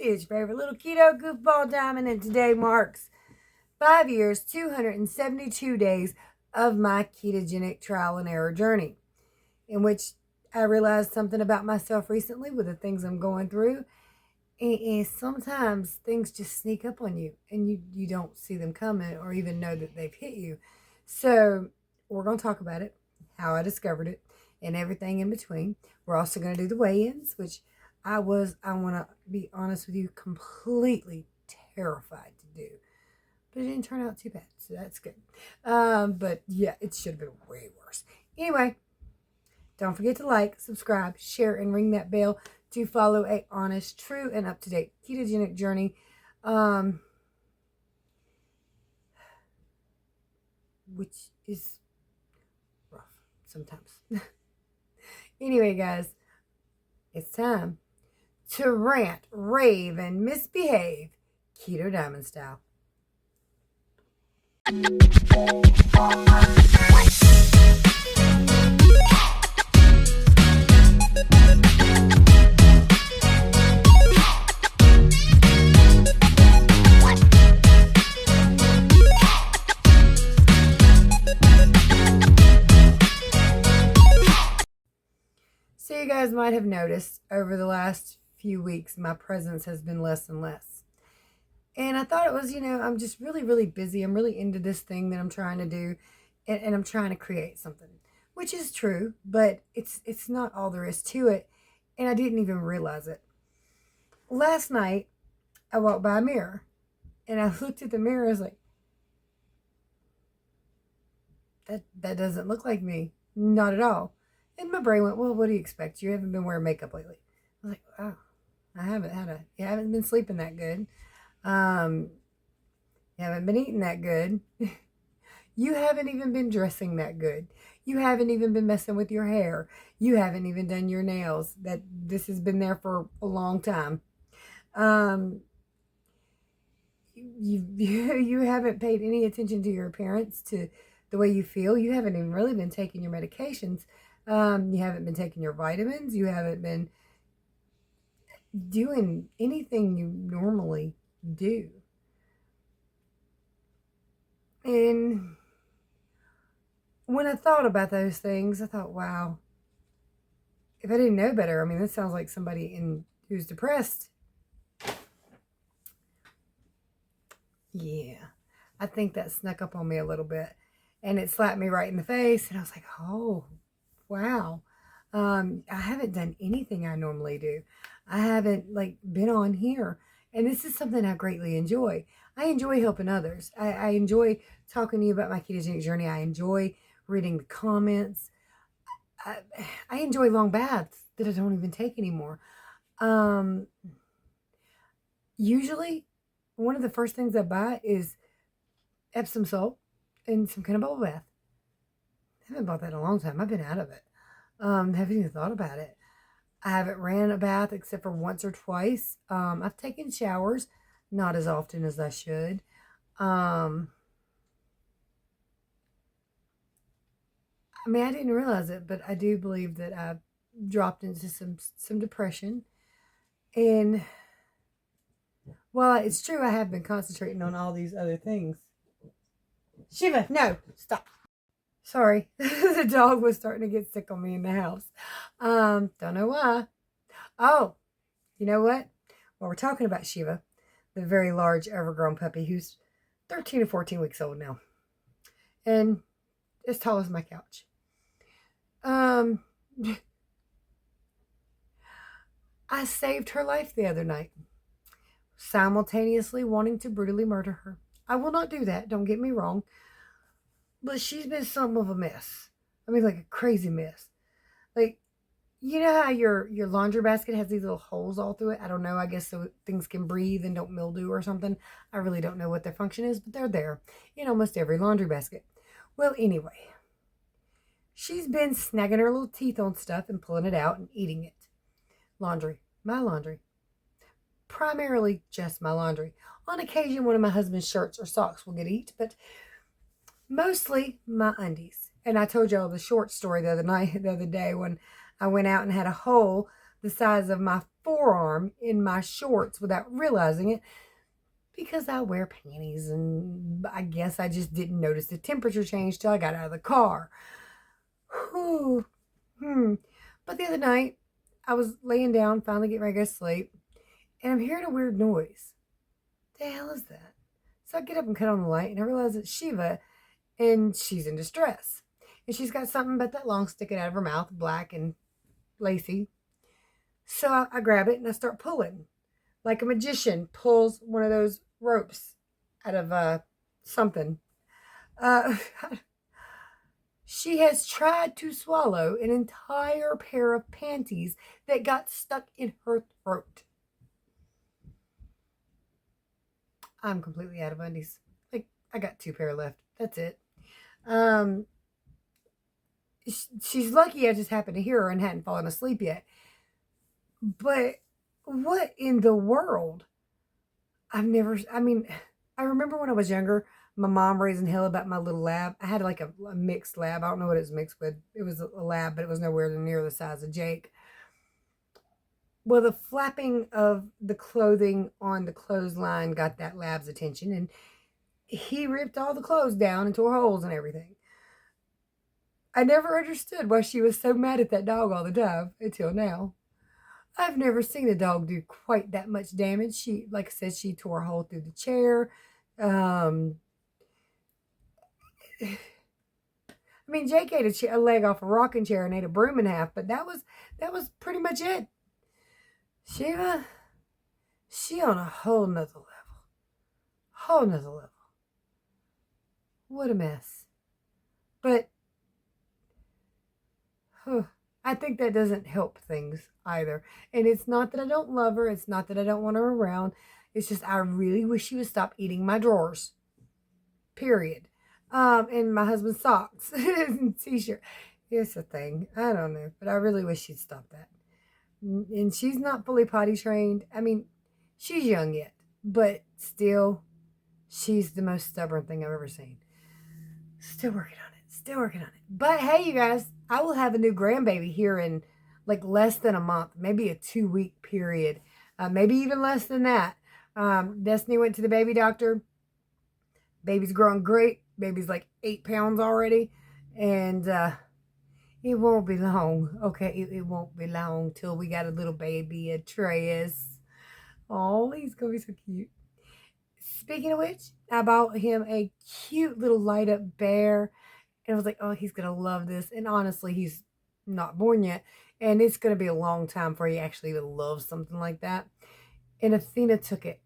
It's your favorite little keto goofball diamond, and today marks 5 years, 272 days of my ketogenic trial and error journey, in which I realized something about myself recently with the things I'm going through. And sometimes things just sneak up on you and you don't see them coming or even know that they've hit you. So we're going to talk about it, how I discovered it, and everything in between. We're also going to do the weigh-ins, which I want to be honest with you, completely terrified to do. But it didn't turn out too bad, so that's good. But yeah, it should have been way worse. Anyway, don't forget to like, subscribe, share, and ring that bell to follow a honest, true, and up-to-date ketogenic journey. Which is rough sometimes. Anyway, guys, it's time to rant, rave, and misbehave Keto Diamond style. So you guys might have noticed over the last few weeks, my presence has been less and less. And I thought it was, I'm just really, really busy. I'm really into this thing that I'm trying to do, and I'm trying to create something, which is true, but it's not all there is to it. And I didn't even realize it. Last night, I walked by a mirror, and I looked at the mirror. I was like, that doesn't look like me. Not at all. And my brain went, well, what do you expect? You haven't been wearing makeup lately. I was like, oh, I haven't you haven't been sleeping that good. You haven't been eating that good. You haven't even been dressing that good. You haven't even been messing with your hair. You haven't even done your nails. This has been there for a long time. You haven't paid any attention to your appearance, to the way you feel. You haven't even really been taking your medications. You haven't been taking your vitamins. You haven't been doing anything you normally do. And when I thought about those things, I thought, wow, if I didn't know better, this sounds like somebody who's depressed. Yeah, I think that snuck up on me a little bit, and it slapped me right in the face, and I was like, oh, wow. I haven't done anything I normally do. I haven't been on here. And this is something I greatly enjoy. I enjoy helping others. I enjoy talking to you about my ketogenic journey. I enjoy reading the comments. I enjoy long baths that I don't even take anymore. Usually, one of the first things I buy is Epsom salt and some kind of bubble bath. I haven't bought that in a long time. I've been out of it. Haven't even thought about it. I haven't ran a bath except for once or twice. I've taken showers, not as often as I should. I didn't realize it, but I do believe that I've dropped into some depression. And while it's true, I have been concentrating on all these other things. Shiva, no, stop. Sorry, the dog was starting to get sick on me in the house. Don't know why. Oh, you know what? Well, we're talking about Shiva, the very large overgrown puppy who's 13 or 14 weeks old now. And as tall as my couch. I saved her life the other night, simultaneously wanting to brutally murder her. I will not do that, don't get me wrong. But she's been something of a mess. Like a crazy mess. You know how your laundry basket has these little holes all through it? I don't know. I guess so things can breathe and don't mildew or something. I really don't know what their function is, but they're there in almost every laundry basket. Well, anyway, she's been snagging her little teeth on stuff and pulling it out and eating it. Laundry. My laundry. Primarily just my laundry. On occasion, one of my husband's shirts or socks will get eaten, but mostly my undies. And I told y'all the short story the other day when I went out and had a hole the size of my forearm in my shorts without realizing it because I wear panties, and I guess I just didn't notice the temperature change till I got out of the car. Whew. But the other night, I was laying down, finally getting ready to go to sleep, and I'm hearing a weird noise. The hell is that? So I get up and cut on the light, and I realize it's Shiva, and she's in distress. And she's got something about that long sticking out of her mouth, black and lacy. So I grab it and I start pulling, like a magician pulls one of those ropes out of something. Uh, she has tried to swallow an entire pair of panties that got stuck in her throat. I'm completely out of undies. Like, I got 2 pair left. That's it. She's lucky I just happened to hear her and hadn't fallen asleep yet. But what in the world? I remember when I was younger, my mom raising hell about my little lab. I had like a mixed lab. I don't know what it was mixed with. It was a lab, but it was nowhere near the size of Jake. Well, the flapping of the clothing on the clothesline got that lab's attention, and he ripped all the clothes down and tore holes and everything. I never understood why she was so mad at that dog all the time until now. I've never seen a dog do quite that much damage. She, like I said, she tore a hole through the chair. Jake ate a leg off a rocking chair and ate a broom in half, but that was pretty much it. Shiva, she on a whole nother level. What a mess. But I think that doesn't help things either. And it's not that I don't love her. It's not that I don't want her around. It's just I really wish she would stop eating my drawers. Period. And my husband's socks and t-shirt. It's a thing. I don't know. But I really wish she'd stop that. And she's not fully potty trained. She's young yet. But still, she's the most stubborn thing I've ever seen. Still working on it. But hey, you guys, I will have a new grandbaby here in like less than a month, maybe a 2-week period, maybe even less than that. Destiny went to the baby doctor. Baby's growing great. Baby's like 8 pounds already. And it won't be long. Okay, it won't be long till we got a little baby, Atreus. Oh, he's going to be so cute. Speaking of which, I bought him a cute little light up bear. And I was like, oh, he's going to love this. And honestly, he's not born yet. And it's going to be a long time before he actually loves something like that. And Athena took it.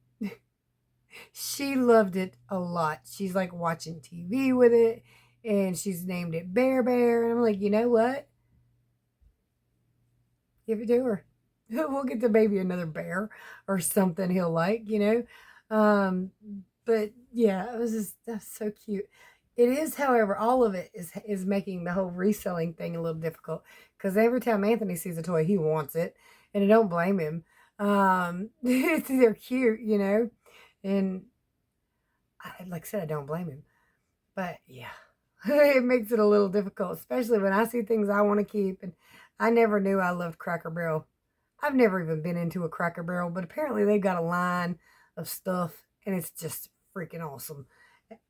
She loved it a lot. She's like watching TV with it. And she's named it Bear Bear. And I'm like, you know what? Give it to her. We'll get the baby another bear or something he'll like, But yeah, that's so cute. It is, however, all of it is making the whole reselling thing a little difficult because every time Anthony sees a toy, he wants it, and I don't blame him. They're cute, and like I said, I don't blame him. But yeah, it makes it a little difficult, especially when I see things I want to keep, and I never knew I loved Cracker Barrel. I've never even been into a Cracker Barrel, but apparently they've got a line of stuff, and it's just freaking awesome.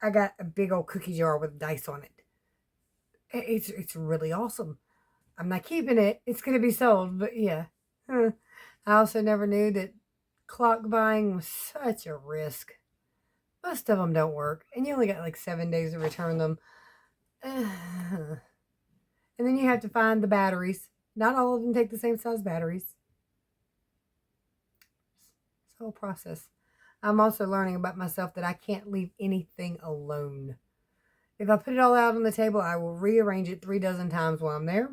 I got a big old cookie jar with dice on it. It's really awesome. I'm not keeping it. It's going to be sold, but yeah. I also never knew that clock buying was such a risk. Most of them don't work, and you only got like 7 days to return them. And then you have to find the batteries. Not all of them take the same size batteries. It's a whole process. I'm also learning about myself that I can't leave anything alone. If I put it all out on the table, I will rearrange it 3 dozen times while I'm there.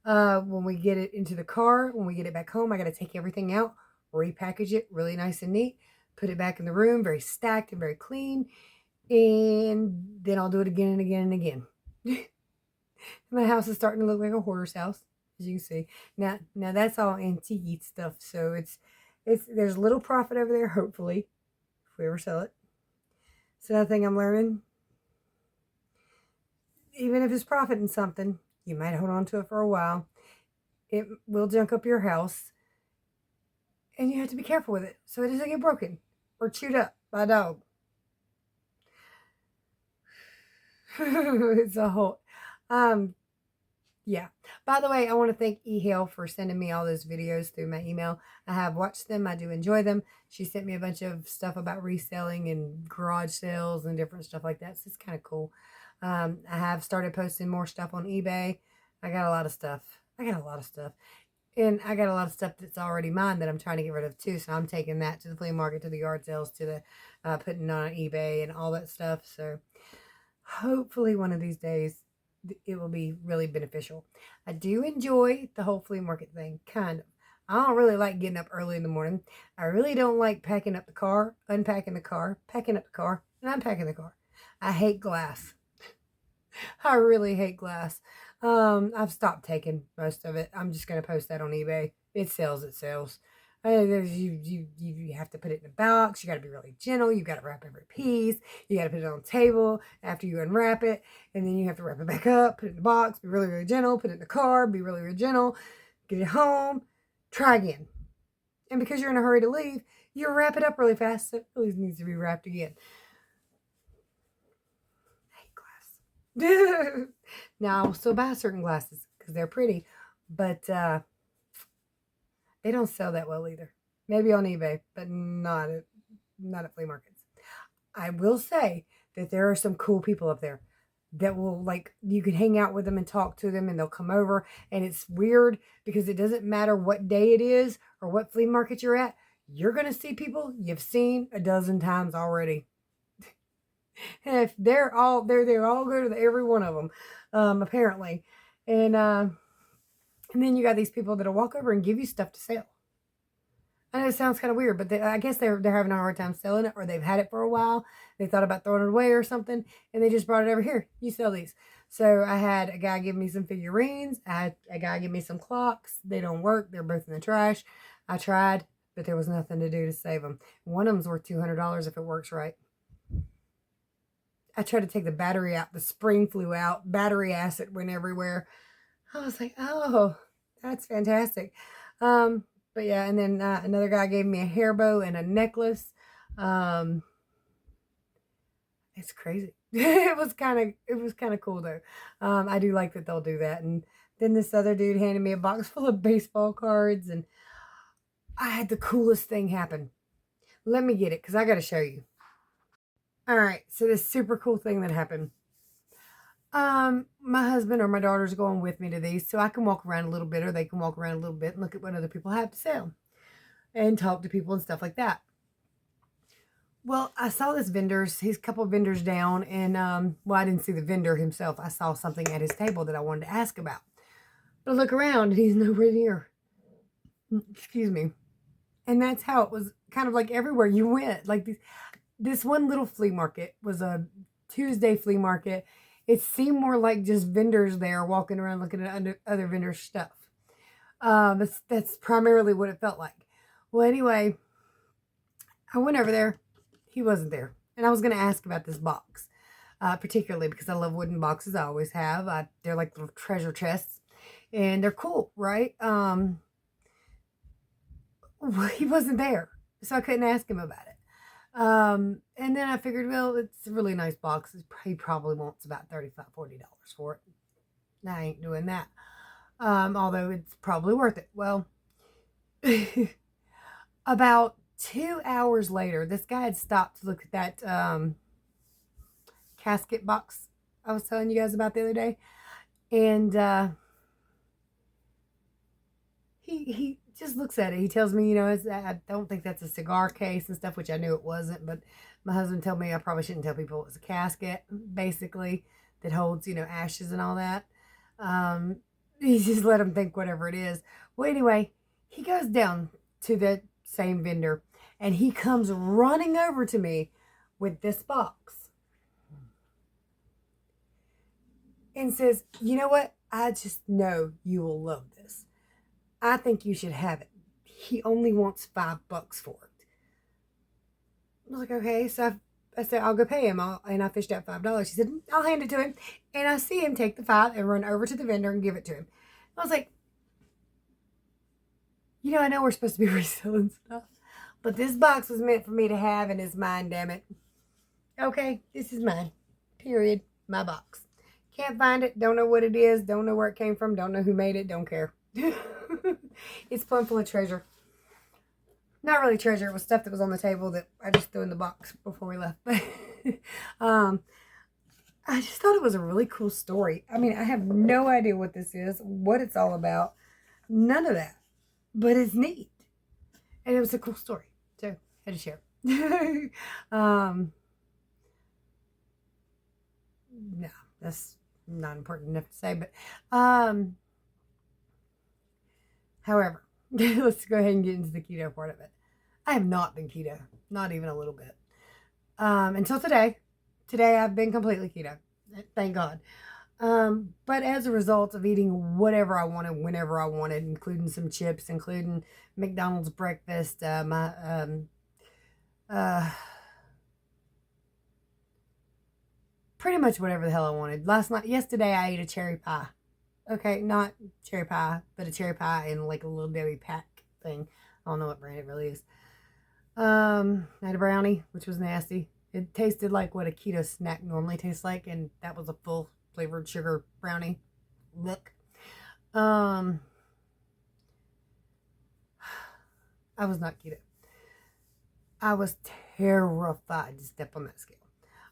When we get it into the car, when we get it back home, I got to take everything out, repackage it really nice and neat, put it back in the room, very stacked and very clean, and then I'll do it again and again and again. My house is starting to look like a hoarder's house, as you can see. Now that's all antique stuff, so there's a little profit over there, hopefully, if we ever sell it. It's another thing I'm learning. Even if it's profiting something, you might hold on to it for a while. it will junk up your house, and you have to be careful with it so it doesn't get broken or chewed up by a dog. It's a whole, yeah. By the way, I want to thank eHale for sending me all those videos through my email. I have watched them. I do enjoy them. She sent me a bunch of stuff about reselling and garage sales and different stuff like that. So it's kind of cool. I have started posting more stuff on eBay. I got a lot of stuff. And I got a lot of stuff that's already mine that I'm trying to get rid of too. So I'm taking that to the flea market, to the yard sales, to the putting on eBay and all that stuff. So hopefully one of these days it will be really beneficial. I do enjoy the whole flea market thing, kind of. I don't really like getting up early in the morning. I really don't like packing up the car, unpacking the car, packing up the car, and unpacking the car. I hate glass. I really hate glass. I've stopped taking most of it. I'm just going to post that on eBay. It sells. You have to put it in a box. You got to be really gentle. You got to wrap every piece. You got to put it on the table after you unwrap it. And then you have to wrap it back up, put it in the box, be really, really gentle, put it in the car, be really, really gentle, get it home, try again. And because you're in a hurry to leave, you wrap it up really fast. So it really needs to be wrapped again. I hate glass. Now, I'll still buy certain glasses because they're pretty, but they don't sell that well either. Maybe on eBay, but not at flea markets. I will say that there are some cool people up there that will, like, you can hang out with them and talk to them and they'll come over. And it's weird because it doesn't matter what day it is or what flea market you're at. You're going to see people you've seen a dozen times already. And if they're all go to every one of them, apparently. And then you got these people that'll walk over and give you stuff to sell. I know it sounds kind of weird, but I guess they're having a hard time selling it, or they've had it for a while. They thought about throwing it away or something, and they just brought it over here. You sell these. So I had a guy give me some figurines. I had a guy give me some clocks. They don't work. They're both in the trash. I tried, but there was nothing to do to save them. One of them's worth $200 if it works right. I tried to take the battery out. The spring flew out. Battery acid went everywhere. I was like, oh, that's fantastic. But yeah, and then another guy gave me a hair bow and a necklace. It's crazy. It was kind of cool though. I do like that they'll do that. And then this other dude handed me a box full of baseball cards, and I had the coolest thing happen. Let me get it because I got to show you. All right, so this super cool thing that happened. My husband or my daughter's going with me to these, so I can walk around a little bit, or they can walk around a little bit and look at what other people have to sell and talk to people and stuff like that. Well, I saw this he's a couple of vendors down, and well, I didn't see the vendor himself. I saw something at his table that I wanted to ask about. But I look around and he's nowhere near. Excuse me. And that's how it was kind of like everywhere you went. Like this one little flea market was a Tuesday flea market. It seemed more like just vendors there walking around looking at other vendors' stuff. That's primarily what it felt like. Well, anyway, I went over there. He wasn't there. And I was going to ask about this box, particularly because I love wooden boxes. I always have. They're like little treasure chests. And they're cool, right? He wasn't there. So I couldn't ask him about it. And then I figured, well, it's a really nice box. He probably wants about $35, $40 for it. I ain't doing that. Although it's probably worth it. Well, about 2 hours later, this guy had stopped to look at that casket box I was telling you guys about the other day. And he just looks at it. He tells me, I don't think that's a cigar case and stuff, which I knew it wasn't. But my husband told me I probably shouldn't tell people it was a casket, basically, that holds, ashes and all that. He just let him think whatever it is. Well, anyway, he goes down to the same vendor, and he comes running over to me with this box and says, you know what? I just know you will love this. I think you should have it. He only wants $5 for it. I was like, okay. So I said, I'll go pay him. And I fished out $5. He said, I'll hand it to him. And I see him take the $5 and run over to the vendor and give it to him. I was like, I know we're supposed to be reselling stuff, but this box was meant for me to have, and it's mine, damn it. Okay, this is mine. Period. My box. Can't find it. Don't know what it is. Don't know where it came from. Don't know who made it. Don't care. It's plumb full of treasure. Not really treasure. It was stuff that was on the table that I just threw in the box before we left. I just thought it was a really cool story. I mean, I have no idea what this is, what it's all about. None of that. But it's neat. And it was a cool story. So, I had to share. No, that's not important enough to say, but however, let's go ahead and get into the keto part of it. I have not been keto, not even a little bit, until today. Today I've been completely keto, thank God. But as a result of eating whatever I wanted, whenever I wanted, including some chips, including McDonald's breakfast, pretty much whatever the hell I wanted. Yesterday I ate a cherry pie. Okay, not cherry pie, but a cherry pie in like a little Debbie pack thing. I don't know what brand it really is. I had a brownie, which was nasty. It tasted like what a keto snack normally tastes like, and that was a full flavored sugar brownie. Look. I was not keto. I was terrified to step on that scale.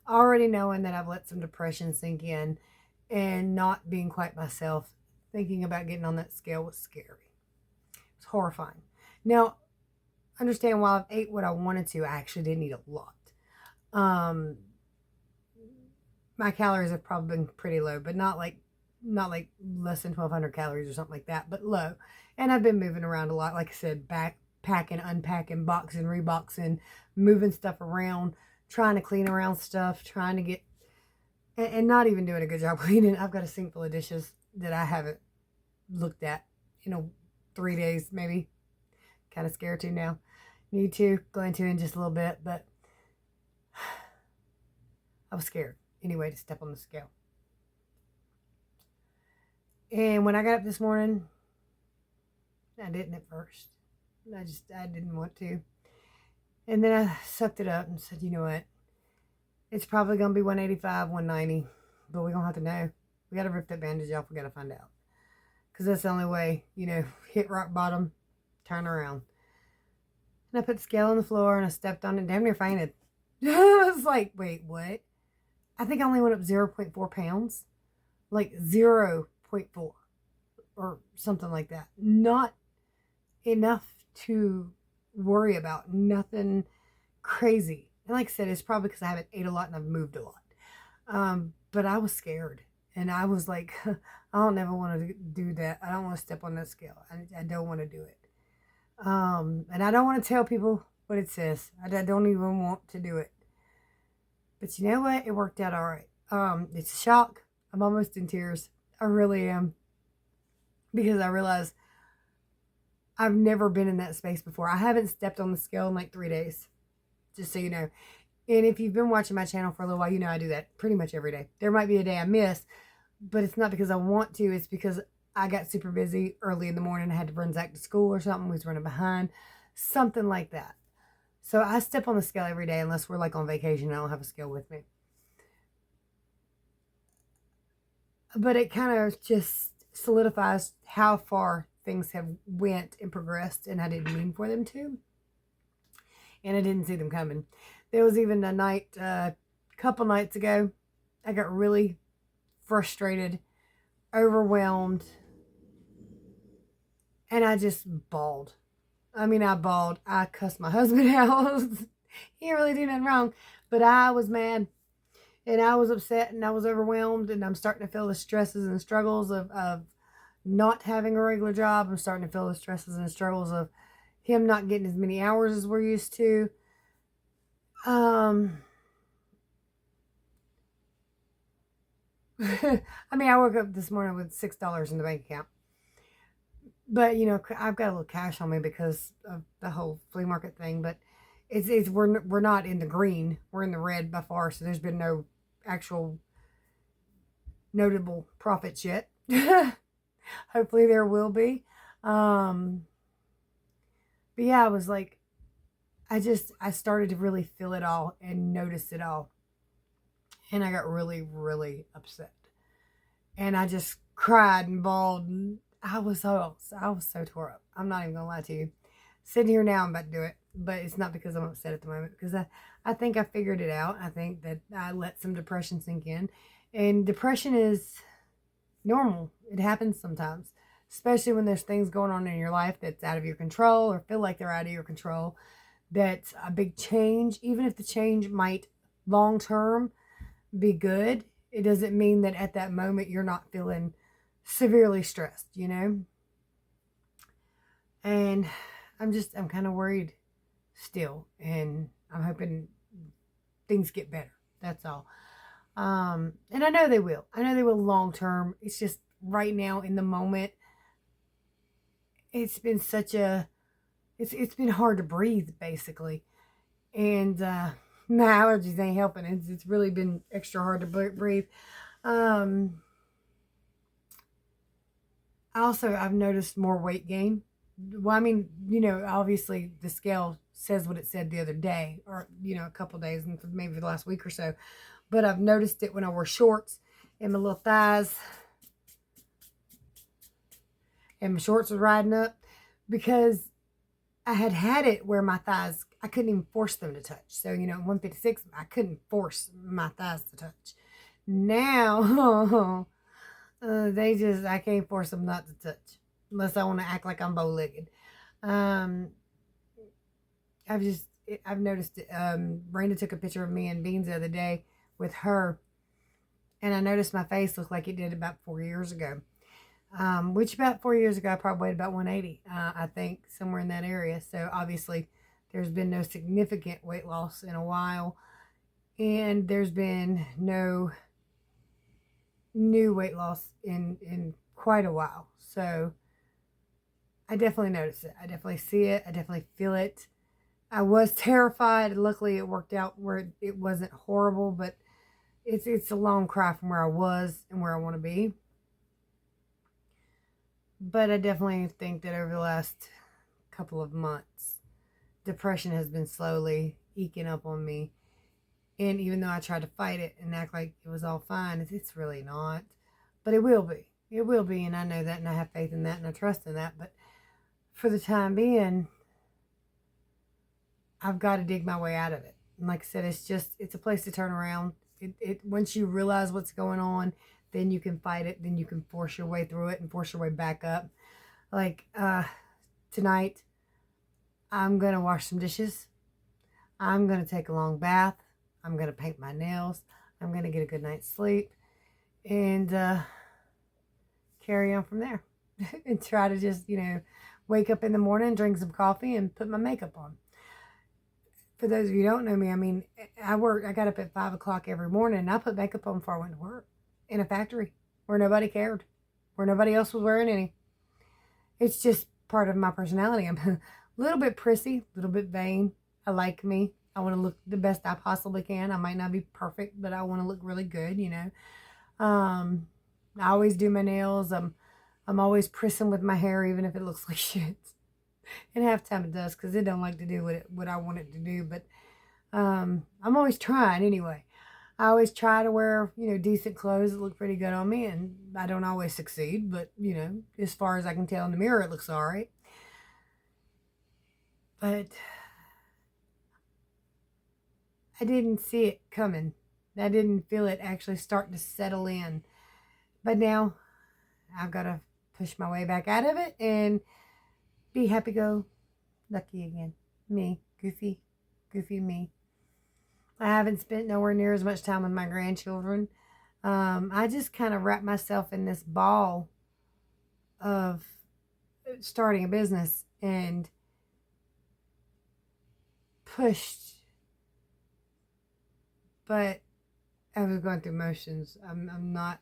Already knowing that I've let some depression sink in and not being quite myself, thinking about getting on that scale was scary. It was horrifying. Now, understand, while I've ate what I wanted to, I actually didn't eat a lot. My calories have probably been pretty low, but not like less than 1,200 calories or something like that, but low. And I've been moving around a lot, like I said, backpacking, unpacking, boxing, reboxing, moving stuff around, trying to clean around stuff, trying to get, and not even doing a good job cleaning. I've got a sink full of dishes that I haven't looked at, 3 days maybe. Kind of scared to now. Need to go into in just a little bit, but I was scared anyway to step on the scale. And when I got up this morning, I didn't at first. I didn't want to. And then I sucked it up and said, you know what? It's probably going to be 185, 190, but we're going to have to know. We got to rip that bandage off. We got to find out. Because that's the only way, hit rock bottom, turn around. And I put the scale on the floor and I stepped on it, damn near fainted. I was like, wait, what? I think I only went up 0.4 pounds. Like 0.4 or something like that. Not enough to worry about. Nothing crazy. And like I said, it's probably because I haven't ate a lot and I've moved a lot. But I was scared. And I was like, I don't ever want to do that. I don't want to step on that scale. I don't want to do it. And I don't want to tell people what it says. I don't even want to do it. But you know what? It worked out all right. It's a shock. I'm almost in tears. I really am. Because I realize I've never been in that space before. I haven't stepped on the scale in like 3 days. Just so you know. And if you've been watching my channel for a little while, you know I do that pretty much every day. There might be a day I miss, but it's not because I want to. It's because I got super busy early in the morning. I had to run Zach to school or something. We was running behind. Something like that. So I step on the scale every day unless we're like on vacation and I don't have a scale with me. But it kind of just solidifies how far things have went and progressed, and I didn't mean for them to. And I didn't see them coming. There was even a night, a couple nights ago, I got really frustrated, overwhelmed, and I just bawled. I mean, I bawled. I cussed my husband out. He didn't really do nothing wrong, but I was mad, and I was upset, and I was overwhelmed, and I'm starting to feel the stresses and struggles of not having a regular job. I'm starting to feel the stresses and struggles of him not getting as many hours as we're used to. I mean, I woke up this morning with $6 in the bank account. But, I've got a little cash on me because of the whole flea market thing. But we're not in the green. We're in the red by far. So there's been no actual notable profits yet. Hopefully there will be. But yeah, I was like, I started to really feel it all and notice it all. And I got really, really upset. And I just cried and bawled. And I was so tore up. I'm not even gonna lie to you. Sitting here now, I'm about to do it, but it's not because I'm upset at the moment. Because I think I figured it out. I think that I let some depression sink in, and depression is normal. It happens sometimes, especially when there's things going on in your life that's out of your control or feel like they're out of your control. That's a big change, even if the change might long term be good, it doesn't mean that at that moment you're not feeling severely stressed, you know? And I'm kind of worried still, and I'm hoping things get better. That's all. And I know they will. I know they will long term. It's just right now in the moment, it's been such a, it's been hard to breathe basically. And, my allergies ain't helping. It's really been extra hard to breathe. Um, I've noticed more weight gain. Well, I mean, obviously the scale says what it said the other day, or, a couple days, and maybe the last week or so. But I've noticed it when I wear shorts and my little thighs and my shorts was riding up, because I had it where my thighs, I couldn't even force them to touch. So, 156, I couldn't force my thighs to touch. Now, I can't force them not to touch unless I want to act like I'm bow-legged. I've noticed it. Brenda took a picture of me and Beans the other day with her, and I noticed my face looked like it did about 4 years ago. Which about 4 years ago, I probably weighed about 180, I think, somewhere in that area. So obviously there's been no significant weight loss in a while, and there's been no new weight loss in quite a while. So I definitely notice it. I definitely see it. I definitely feel it. I was terrified. Luckily it worked out where it wasn't horrible, but it's a long cry from where I was and where I want to be. But I definitely think that over the last couple of months, depression has been slowly eking up on me. And even though I tried to fight it and act like it was all fine, it's really not. But it will be. It will be, and I know that, and I have faith in that, and I trust in that. But for the time being, I've got to dig my way out of it. And like I said, it's a place to turn around. Once you realize what's going on, then you can fight it. Then you can force your way through it and force your way back up. Like tonight, I'm going to wash some dishes. I'm going to take a long bath. I'm going to paint my nails. I'm going to get a good night's sleep. And carry on from there. And try to just, wake up in the morning, drink some coffee, and put my makeup on. For those of you who don't know me, I mean, I got up at 5 o'clock every morning, and I put makeup on before I went to work in a factory where nobody cared, where nobody else was wearing any. It's just part of my personality. I'm a little bit prissy, a little bit vain. I like me. I want to look the best I possibly can. I might not be perfect, but I want to look really good, I always do my nails. I'm always prissing with my hair, even if it looks like shit. And half the time it does, because it don't like to do what I want it to do. But I'm always trying anyway. I always try to wear, decent clothes that look pretty good on me. And I don't always succeed. But, as far as I can tell in the mirror, it looks all right. But I didn't see it coming. I didn't feel it actually starting to settle in. But now I've got to push my way back out of it and be happy-go-lucky again. Me, goofy me. I haven't spent nowhere near as much time with my grandchildren. I just kind of wrapped myself in this ball of starting a business and pushed. But I was going through motions. I'm not,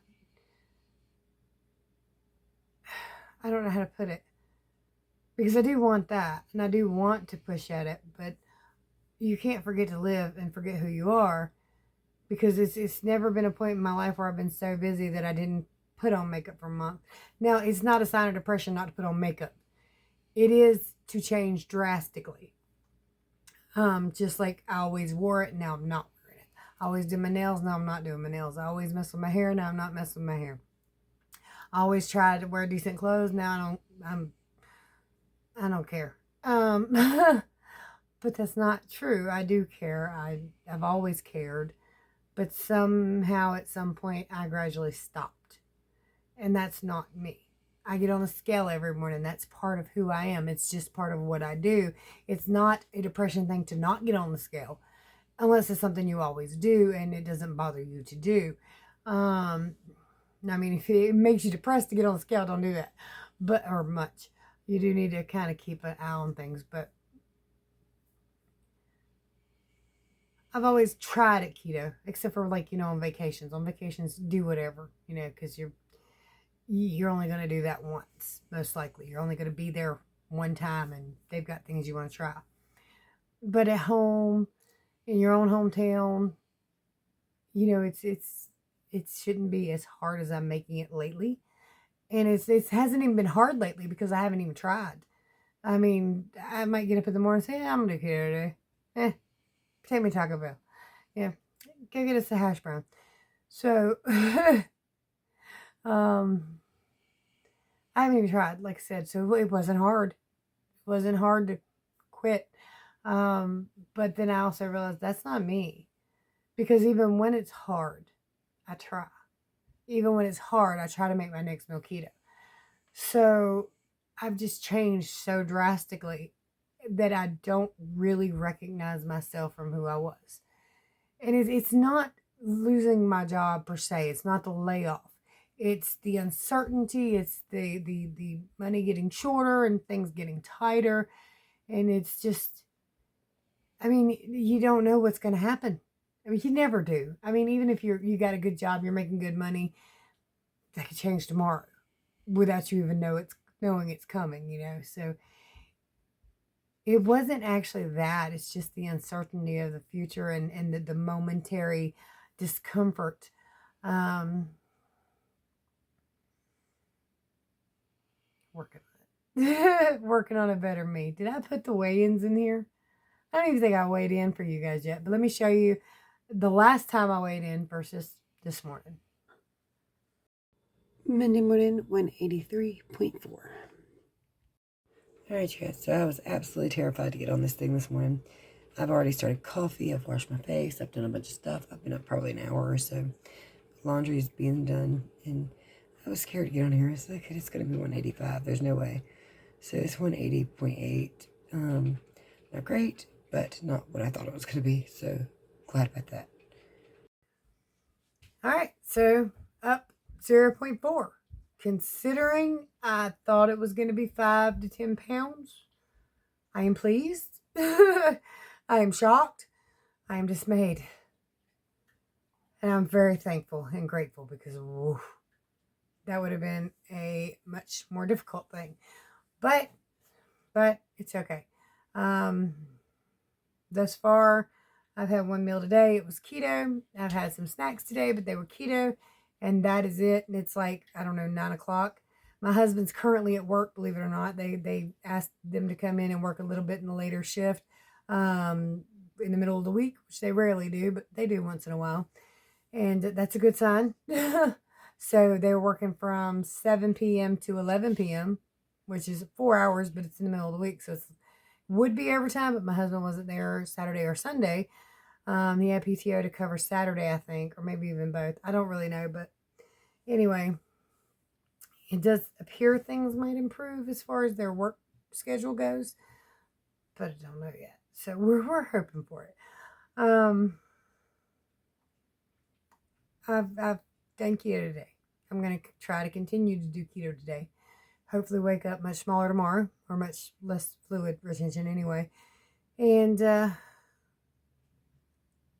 I don't know how to put it. Because I do want that, and I do want to push at it, but you can't forget to live and forget who you are, because it's never been a point in my life where I've been so busy that I didn't put on makeup for a month. Now, it's not a sign of depression not to put on makeup. It is to change drastically. Just like I always wore it, now I'm not wearing it. I always did my nails, now I'm not doing my nails. I always mess with my hair, now I'm not messing with my hair. I always tried to wear decent clothes, now I don't care. But that's not true. I do care. I've always cared. But somehow at some point I gradually stopped. And that's not me. I get on the scale every morning. That's part of who I am. It's just part of what I do. It's not a depression thing to not get on the scale. Unless it's something you always do and it doesn't bother you to do. I mean, if it makes you depressed to get on the scale, don't do that. Or much. You do need to kind of keep an eye on things. But I've always tried at keto, except for like, on vacations. On vacations, do whatever, because you're only going to do that once, most likely. You're only going to be there one time, and they've got things you want to try. But at home, in your own hometown, it shouldn't be as hard as I'm making it lately. And it hasn't even been hard lately because I haven't even tried. I mean, I might get up in the morning and say, I'm going to do keto today. Take me Taco Bell. Yeah. Go get us a hash brown. So, I haven't even tried, like I said. So it wasn't hard. It wasn't hard to quit. But then I also realized that's not me. Because even when it's hard, I try. Even when it's hard, I try to make my next meal keto. So I've just changed so drastically that I don't really recognize myself from who I was. And it's not losing my job per se. It's not the layoff. It's the uncertainty. It's the money getting shorter and things getting tighter. And it's just, I mean, you don't know what's going to happen. I mean, you never do. I mean, even if you got a good job, you're making good money, that could change tomorrow without you even knowing it's coming, So it wasn't actually that. It's just the uncertainty of the future and the momentary discomfort. Working on it. Working on a better me. Did I put the weigh-ins in here? I don't even think I weighed in for you guys yet. But let me show you the last time I weighed in versus this morning. Monday morning, 183.4. All right, you guys. So I was absolutely terrified to get on this thing this morning. I've already started coffee. I've washed my face. I've done a bunch of stuff. I've been up probably an hour or so. Laundry is being done. And I was scared to get on here. I was like, it's going to be 185. There's no way. So it's 180.8. Not great, but not what I thought it was going to be. So glad about that. All right. So up 0.4. Considering I thought it was going to be 5 to 10 pounds, I am pleased. I am shocked. I am dismayed. And I'm very thankful and grateful because that would have been a much more difficult thing. But it's okay. Thus far, I've had one meal today. It was keto. I've had some snacks today, but they were keto. And that is it. And it's like, I don't know, 9 o'clock. My husband's currently at work, believe it or not. They asked them to come in and work a little bit in the later shift in the middle of the week, which they rarely do, but they do once in a while. And that's a good sign. So they were working from 7 p.m. to 11 p.m., which is 4 hours, but it's in the middle of the week. So it would be overtime, but my husband wasn't there Saturday or Sunday. He had PTO to cover Saturday, I think, or maybe even both. I don't really know, but anyway, it does appear things might improve as far as their work schedule goes, but I don't know yet. So we're hoping for it. I've done keto today. I'm going to try to continue to do keto today. Hopefully wake up much smaller tomorrow, or much less fluid retention anyway. And I'm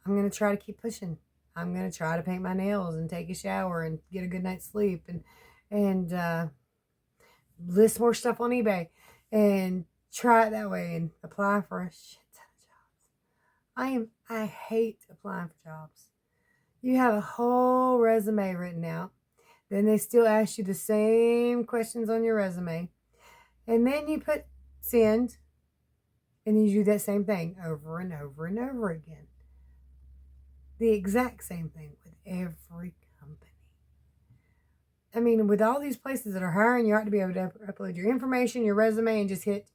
going to try to keep pushing. I'm going to try to paint my nails and take a shower and get a good night's sleep and list more stuff on eBay and try it that way and apply for a shit ton of jobs. I hate applying for jobs. You have a whole resume written out. Then they still ask you the same questions on your resume. And then you put send, and then you do that same thing over and over and over again. The exact same thing with every company. I mean, with all these places that are hiring, you ought to be able to upload your information, your resume, and just hit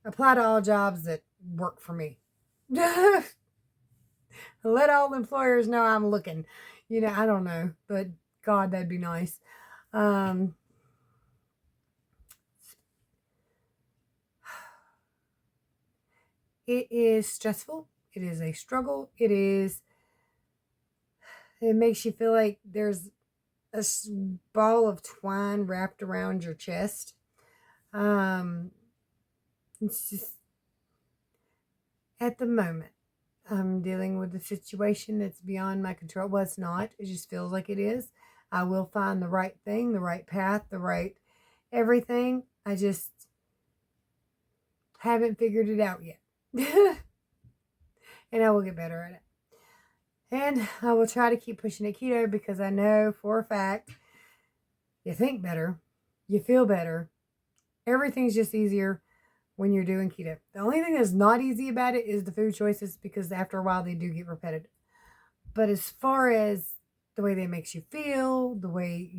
apply to all jobs that work for me. Let all employers know I'm looking. I don't know, but God, that'd be nice. It is stressful. It is a struggle. It makes you feel like there's a ball of twine wrapped around your chest. It's just, at the moment, I'm dealing with a situation that's beyond my control. Well, it's not. It just feels like it is. I will find the right thing, the right path, the right everything. I just haven't figured it out yet. And I will get better at it. And I will try to keep pushing at keto because I know for a fact you think better, you feel better. Everything's just easier when you're doing keto. The only thing that's not easy about it is the food choices, because after a while they do get repetitive. But as far as the way that makes you feel, the way,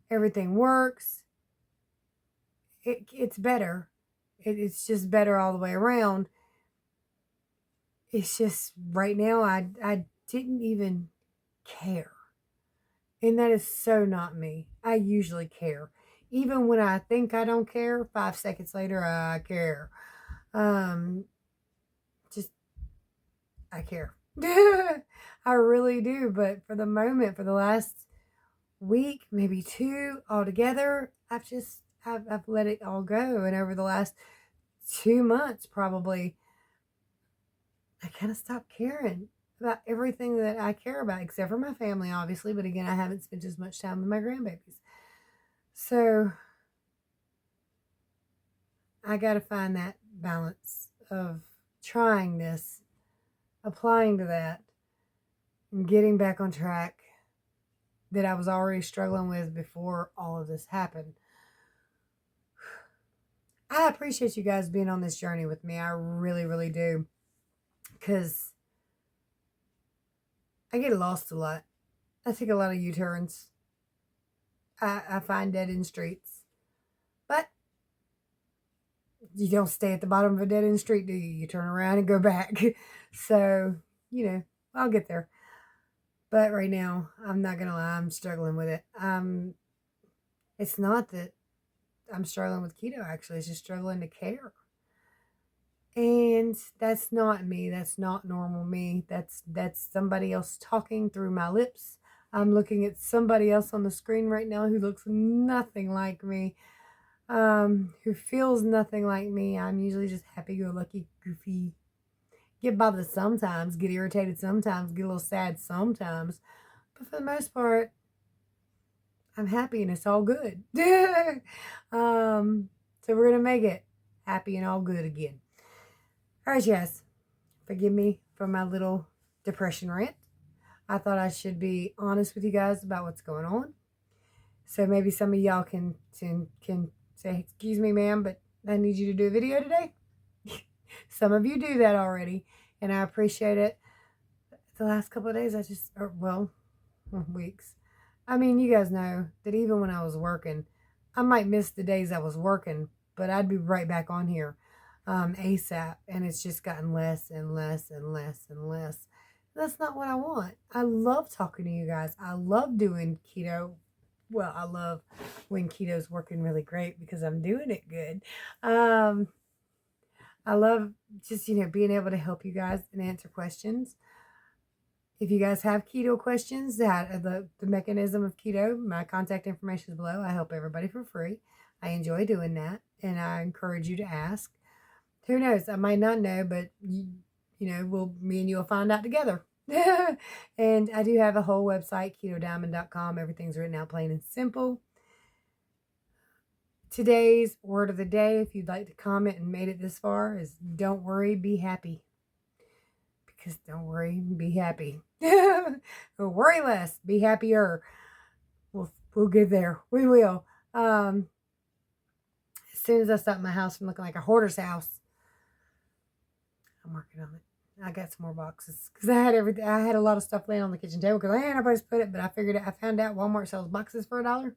everything works, it's better. It's just better all the way around. It's just right now I didn't even care. And that is so not me. I usually care. Even when I think I don't care, 5 seconds later I care. Just I care. I really do. But for the moment, for the last week, maybe 2 altogether, I've let it all go. And over the last 2 months, probably, I kind of stopped caring about everything that I care about, except for my family, obviously. But again, I haven't spent as much time with my grandbabies. So I got to find that balance of trying this, applying to that, and getting back on track that I was already struggling with before all of this happened. I appreciate you guys being on this journey with me. I really, really do. Because I get lost a lot. I take a lot of U-turns. I find dead-end streets. But you don't stay at the bottom of a dead-end street, do you? You turn around and go back. So, I'll get there. But right now, I'm not going to lie, I'm struggling with it. It's not that I'm struggling with keto, actually. It's just struggling to care. And that's not me. That's not normal me. That's somebody else talking through my lips. I'm looking at somebody else on the screen right now who looks nothing like me, who feels nothing like me. I'm usually just happy-go-lucky, goofy. Get bothered sometimes, get irritated sometimes, get a little sad sometimes. But for the most part, I'm happy and it's all good. So we're going to make it happy and all good again. All right, yes. Forgive me for my little depression rant. I thought I should be honest with you guys about what's going on. So maybe some of y'all can say, excuse me, ma'am, but I need you to do a video today. Some of you do that already, and I appreciate it. The last couple of days, weeks. I mean, you guys know that even when I was working, I might miss the days I was working, but I'd be right back on here ASAP, and it's just gotten less and less and less and less. That's not what I want. I love talking to you guys. I love doing keto. Well, I love when keto's working really great because I'm doing it good. I love just, being able to help you guys and answer questions. If you guys have keto questions, the mechanism of keto, my contact information is below. I help everybody for free. I enjoy doing that, and I encourage you to ask. Who knows? I might not know, but me and you will find out together. And I do have a whole website, KetoDiamond.com. Everything's written out plain and simple. Today's word of the day, if you'd like to comment and made it this far, is don't worry, be happy. Because don't worry, be happy. Worry less, be happier. We'll get there. We will. soon as I stop my house from looking like a hoarder's house, I'm working on it. I got some more boxes because I had everything. I had a lot of stuff laying on the kitchen table because I had no place to put it. But I figured I found out Walmart sells boxes for $1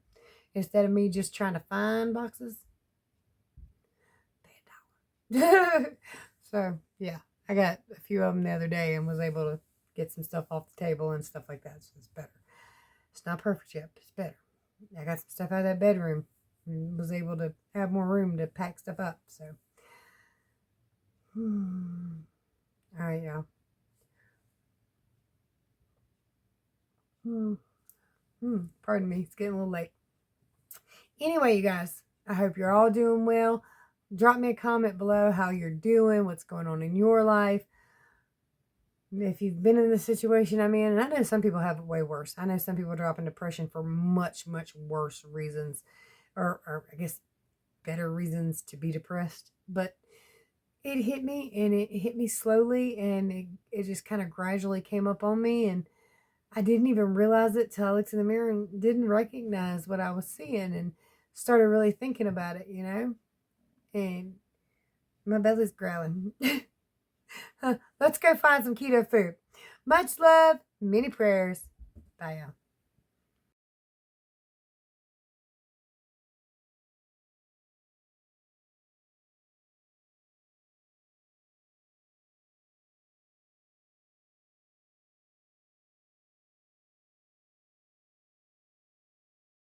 instead of me just trying to find boxes. Pay $1. So yeah, I got a few of them the other day and was able to get some stuff off the table and stuff like that. So it's better. It's not perfect yet, but it's better. I got some stuff out of that bedroom and was able to have more room to pack stuff up. So, all right, y'all. Pardon me, it's getting a little late. Anyway, you guys, I hope you're all doing well. Drop me a comment below how you're doing, what's going on in your life. If you've been in the situation I'm in, and I know some people have it way worse. I know some people drop in depression for much, much worse reasons, or I guess better reasons to be depressed. But it hit me, and it hit me slowly, and it just kind of gradually came up on me, and I didn't even realize it till I looked in the mirror and didn't recognize what I was seeing and started really thinking about it, and my belly's growling. Let's go find some keto food. Much love, many prayers. Bye, y'all.